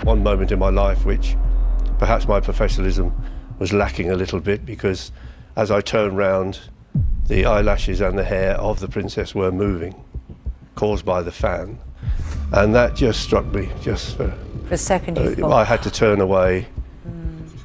one moment in my life which perhaps my professionalism was lacking a little bit, because as I turned round, the eyelashes and the hair of the princess were moving, caused by the fan. And that just struck me, just for a second you thought. I had to turn away,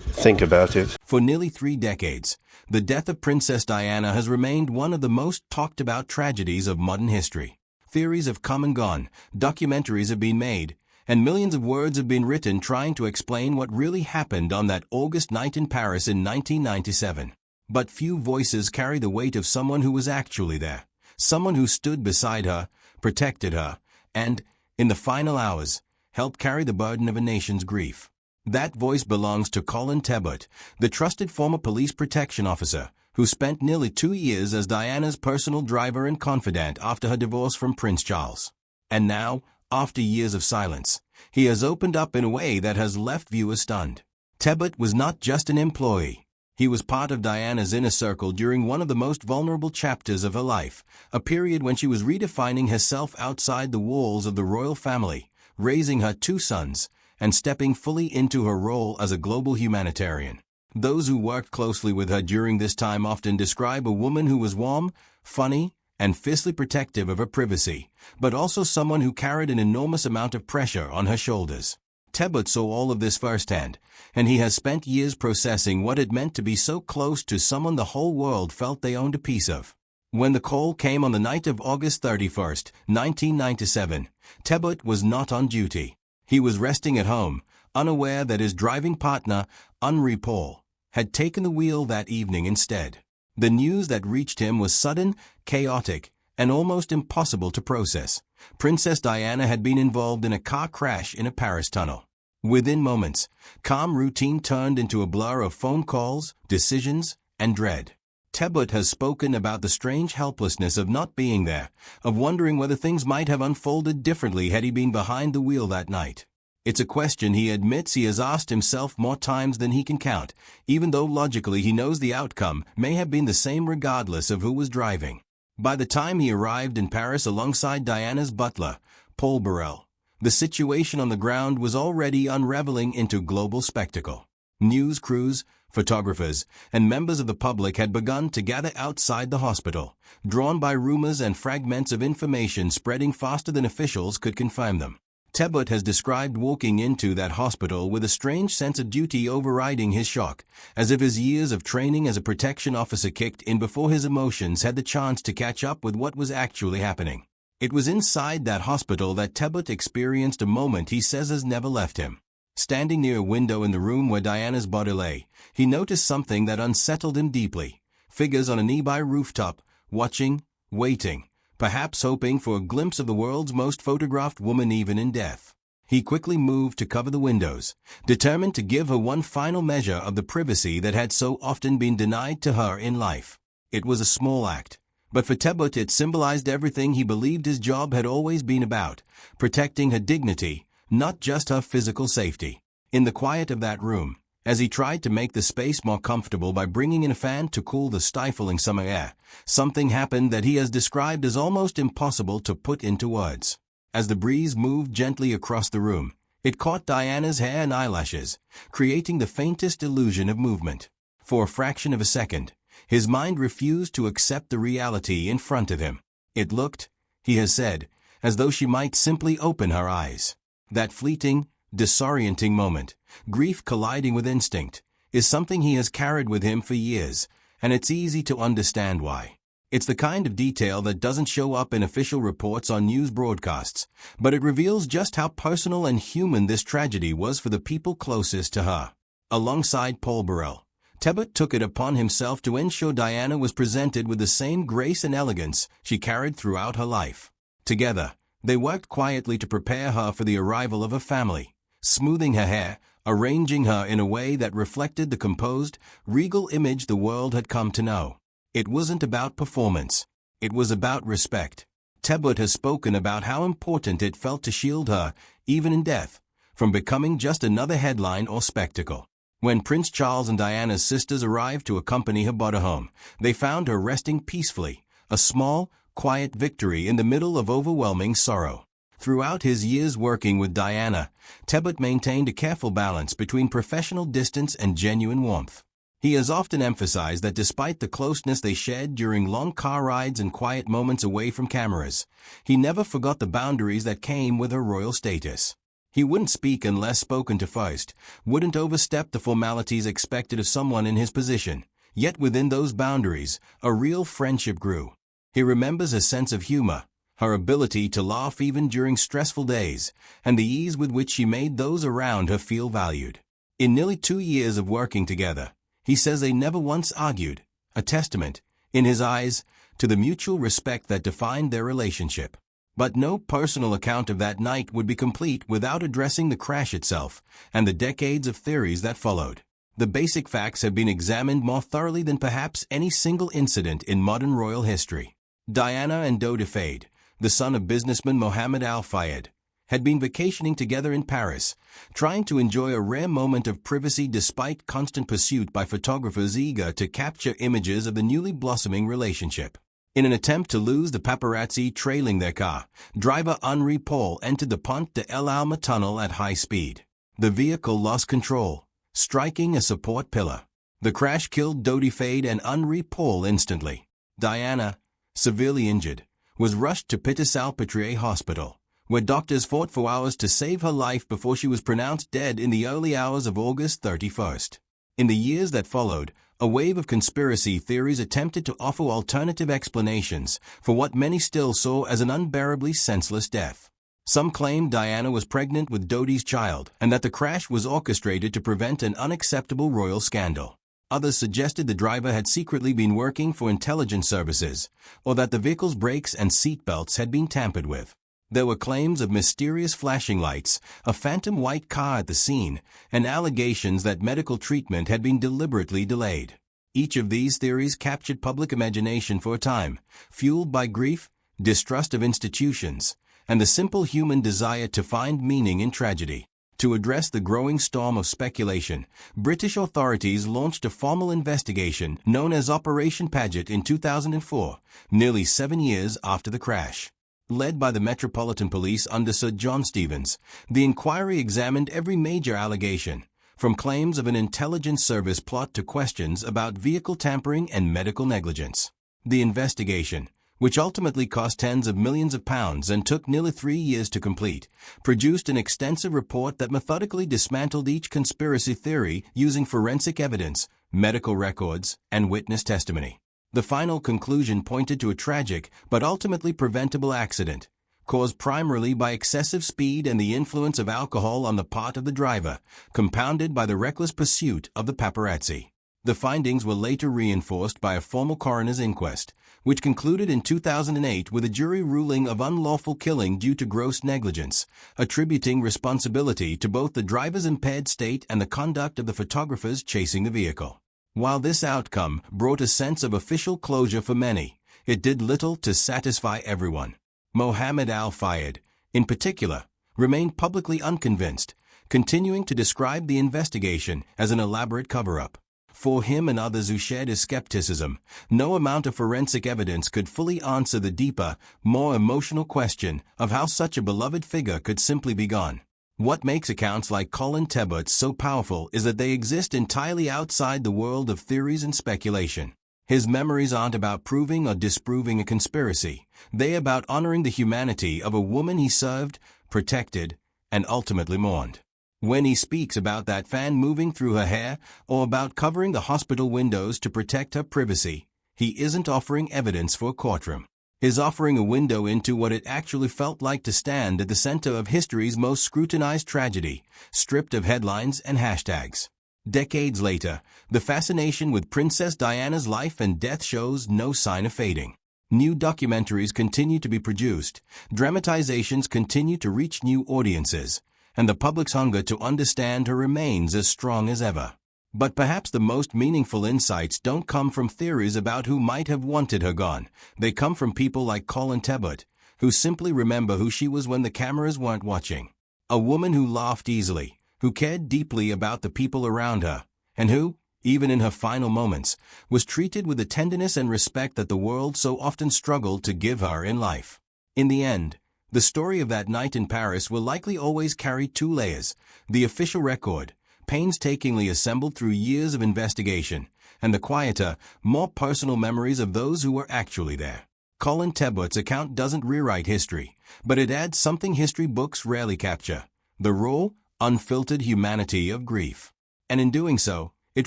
think about it. For nearly 3 decades, the death of Princess Diana has remained one of the most talked about tragedies of modern history. Theories have come and gone, documentaries have been made, and millions of words have been written trying to explain what really happened on that August night in Paris in 1997. But few voices carry the weight of someone who was actually there, someone who stood beside her, protected her, and, in the final hours, helped carry the burden of a nation's grief. That voice belongs to Colin Tebbott, the trusted former police protection officer, who spent nearly 2 years as Diana's personal driver and confidant after her divorce from Prince Charles. And now, after years of silence, he has opened up in a way that has left viewers stunned. Tebbott was not just an employee. He was part of Diana's inner circle during one of the most vulnerable chapters of her life, a period when she was redefining herself outside the walls of the royal family, raising her 2 sons, and stepping fully into her role as a global humanitarian. Those who worked closely with her during this time often describe a woman who was warm, funny, and fiercely protective of her privacy, but also someone who carried an enormous amount of pressure on her shoulders. Tebbott saw all of this firsthand, and he has spent years processing what it meant to be so close to someone the whole world felt they owned a piece of. When the call came on the night of August 31st, 1997, Tebbott was not on duty. He was resting at home, unaware that his driving partner, Henri Paul, had taken the wheel that evening instead. The news that reached him was sudden, chaotic, and almost impossible to process. Princess Diana had been involved in a car crash in a Paris tunnel. Within moments, calm routine turned into a blur of phone calls, decisions, and dread. Tebbott has spoken about the strange helplessness of not being there, of wondering whether things might have unfolded differently had he been behind the wheel that night. It's a question he admits he has asked himself more times than he can count, even though logically he knows the outcome may have been the same regardless of who was driving. By the time he arrived in Paris alongside Diana's butler, Paul Burrell, the situation on the ground was already unraveling into global spectacle. News crews, photographers, and members of the public had begun to gather outside the hospital, drawn by rumors and fragments of information spreading faster than officials could confirm them. Tebbott has described walking into that hospital with a strange sense of duty overriding his shock, as if his years of training as a protection officer kicked in before his emotions had the chance to catch up with what was actually happening. It was inside that hospital that Tebbott experienced a moment he says has never left him. Standing near a window in the room where Diana's body lay, he noticed something that unsettled him deeply. Figures on a nearby rooftop, watching, waiting, perhaps hoping for a glimpse of the world's most photographed woman even in death. He quickly moved to cover the windows, determined to give her one final measure of the privacy that had so often been denied to her in life. It was a small act, but for Tebbott it symbolized everything he believed his job had always been about, protecting her dignity, not just her physical safety. In the quiet of that room, as he tried to make the space more comfortable by bringing in a fan to cool the stifling summer air, something happened that he has described as almost impossible to put into words. As the breeze moved gently across the room, it caught Diana's hair and eyelashes, creating the faintest illusion of movement. For a fraction of a second, his mind refused to accept the reality in front of him. It looked, he has said, as though she might simply open her eyes. That fleeting, disorienting moment, grief colliding with instinct, is something he has carried with him for years, and it's easy to understand why. It's the kind of detail that doesn't show up in official reports on news broadcasts, but it reveals just how personal and human this tragedy was for the people closest to her. Alongside Paul Burrell, Tebbott took it upon himself to ensure Diana was presented with the same grace and elegance she carried throughout her life. Together, they worked quietly to prepare her for the arrival of her family, smoothing her hair, arranging her in a way that reflected the composed, regal image the world had come to know. It wasn't about performance. It was about respect. Tebbott has spoken about how important it felt to shield her, even in death, from becoming just another headline or spectacle. When Prince Charles and Diana's sisters arrived to accompany her body home, they found her resting peacefully, a small, quiet victory in the middle of overwhelming sorrow. Throughout his years working with Diana, Tebbit maintained a careful balance between professional distance and genuine warmth. He has often emphasized that despite the closeness they shared during long car rides and quiet moments away from cameras, he never forgot the boundaries that came with her royal status. He wouldn't speak unless spoken to first, wouldn't overstep the formalities expected of someone in his position, yet within those boundaries, a real friendship grew. He remembers her sense of humor, her ability to laugh even during stressful days, and the ease with which she made those around her feel valued. In nearly 2 years of working together, he says they never once argued, a testament, in his eyes, to the mutual respect that defined their relationship. But no personal account of that night would be complete without addressing the crash itself and the decades of theories that followed. The basic facts have been examined more thoroughly than perhaps any single incident in modern royal history. Diana and Dodi Fayed, the son of businessman Mohammed Al Fayed, had been vacationing together in Paris, trying to enjoy a rare moment of privacy despite constant pursuit by photographers eager to capture images of the newly blossoming relationship. In an attempt to lose the paparazzi trailing their car, driver Henri Paul entered the Pont de El Alma tunnel at high speed. The vehicle lost control, striking a support pillar. The crash killed Dodi Fayed and Henri Paul instantly. Diana, severely injured, was rushed to Petit-Salpêtrière Hospital, where doctors fought for hours to save her life before she was pronounced dead in the early hours of August 31st. In the years that followed, a wave of conspiracy theories attempted to offer alternative explanations for what many still saw as an unbearably senseless death. Some claimed Diana was pregnant with Dodi's child and that the crash was orchestrated to prevent an unacceptable royal scandal. Others suggested the driver had secretly been working for intelligence services, or that the vehicle's brakes and seat belts had been tampered with. There were claims of mysterious flashing lights, a phantom white car at the scene, and allegations that medical treatment had been deliberately delayed. Each of these theories captured public imagination for a time, fueled by grief, distrust of institutions, and the simple human desire to find meaning in tragedy. To address the growing storm of speculation, British authorities launched a formal investigation known as Operation Paget in 2004, nearly 7 years after the crash. Led by the Metropolitan Police under Sir John Stevens, the inquiry examined every major allegation, from claims of an intelligence service plot to questions about vehicle tampering and medical negligence. The investigation, which ultimately cost tens of millions of pounds and took nearly 3 years to complete, produced an extensive report that methodically dismantled each conspiracy theory using forensic evidence, medical records, and witness testimony. The final conclusion pointed to a tragic but ultimately preventable accident, caused primarily by excessive speed and the influence of alcohol on the part of the driver, compounded by the reckless pursuit of the paparazzi. The findings were later reinforced by a formal coroner's inquest, which concluded in 2008 with a jury ruling of unlawful killing due to gross negligence, attributing responsibility to both the driver's impaired state and the conduct of the photographers chasing the vehicle. While this outcome brought a sense of official closure for many, it did little to satisfy everyone. Mohammed Al Fayed, in particular, remained publicly unconvinced, continuing to describe the investigation as an elaborate cover-up. For him and others who shared his skepticism, no amount of forensic evidence could fully answer the deeper, more emotional question of how such a beloved figure could simply be gone. What makes accounts like Colin Tebbutt's so powerful is that they exist entirely outside the world of theories and speculation. His memories aren't about proving or disproving a conspiracy. They're about honoring the humanity of a woman he served, protected, and ultimately mourned. When he speaks about that fan moving through her hair or about covering the hospital windows to protect her privacy, he isn't offering evidence for a courtroom. He's offering a window into what it actually felt like to stand at the center of history's most scrutinized tragedy, stripped of headlines and hashtags. Decades later, the fascination with Princess Diana's life and death shows no sign of fading. New documentaries continue to be produced, dramatizations continue to reach new audiences, and the public's hunger to understand her remains as strong as ever. But perhaps the most meaningful insights don't come from theories about who might have wanted her gone. They come from people like Colin Tebbutt, who simply remember who she was when the cameras weren't watching. A woman who laughed easily, who cared deeply about the people around her, and who, even in her final moments, was treated with the tenderness and respect that the world so often struggled to give her in life. In the end, The story of that night in Paris will likely always carry two layers: the official record, painstakingly assembled through years of investigation, and the quieter, more personal memories of those who were actually there. Colin Tebbutt's account doesn't rewrite history, but it adds something history books rarely capture: the raw, unfiltered humanity of grief. And in doing so, it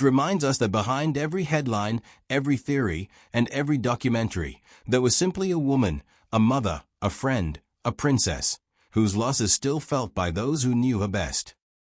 reminds us that behind every headline, every theory, and every documentary, there was simply a woman, a mother, a friend, a princess, whose loss is still felt by those who knew her best.